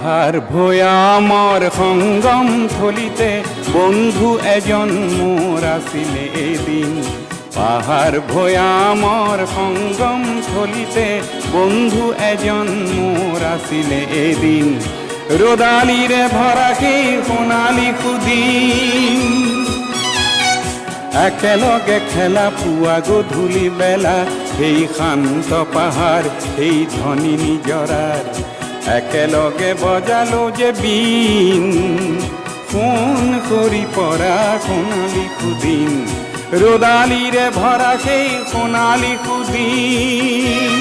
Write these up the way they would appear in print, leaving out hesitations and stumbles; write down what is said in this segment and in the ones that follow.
পাহাৰ ভৈয়ামৰ সংগম থলিতে বন্ধু এজন মোৰ আছিলে এদিন। পাহাৰ ভৈয়ামৰ সংগম থলিতে বন্ধু এজন মোৰ আছিলে এদিন। ৰ'দালিৰে ভৰা সেই সোণালী সুদিন, একেলগে খেলা পুৱা গধূলি বেলা সেই শান্ত পাহাৰ সেই ধনী নিজৰাৰ। একেলগে বজালো যে বিন, সোণ সৰি পৰা সোণালী সুদিন। ৰ'দালিৰে ভৰা সেই সোণালী সুদিন।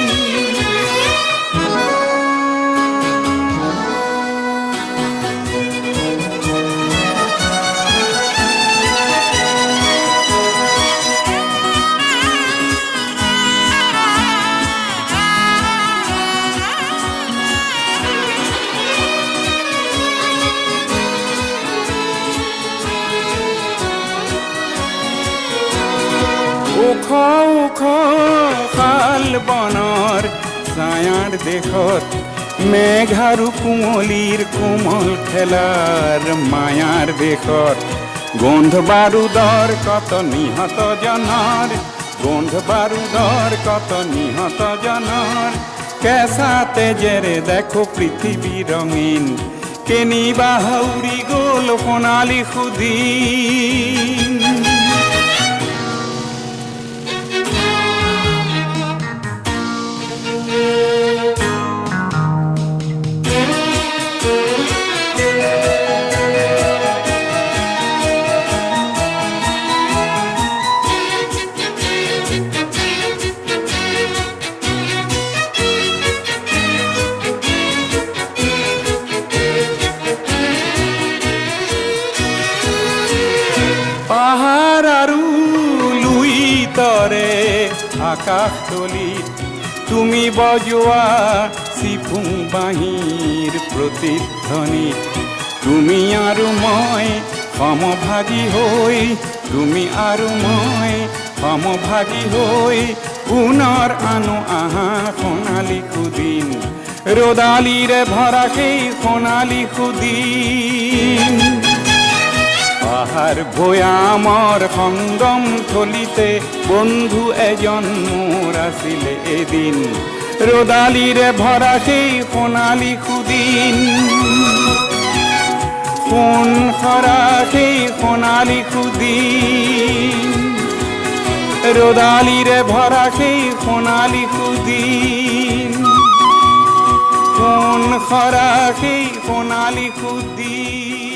ওখ ওখ খাল বনৰ ছায়াৰ দেশত মেঘ আৰু কুঁৱলীৰ কোমল খেলাৰ মায়াৰ দেশত গোন্ধ বাৰুদৰ কত নিহত জনৰ, গোন্ধ বাৰুদৰ কত নিহত জনৰ। কেঁচা তেজেৰে দেখো পৃথিৱী ৰঙীন, কেনিবা হাউৰি গ'ল সোণালী সুদিন। পাহাৰ আৰু লুই তৰে আকাশ তলিত তুমি বজোৱা চিফুং বাঁহীৰ প্ৰতিধ্বনিত তুমি আৰু মই সমভাগী হৈ, তুমি আৰু মই সমভাগী হৈ পুনৰ আনো আহা সোণালী সুদিন। ৰ'দালিৰে ভৰা সেই সোণালী সুদিন। পাহাৰ ভৈয়ামৰ সংগম থলিতে বন্ধু এজন মোৰ আছিলে এদিন। ৰ'দালিৰে ভৰা সেই সোণালী সুদিন। সোণ সৰা সেই সোণালী সুদিন। ৰ'দালিৰে ভৰা সেই সোণালী সুদিন। সোণ সৰা সেই সোণালী সুদিন।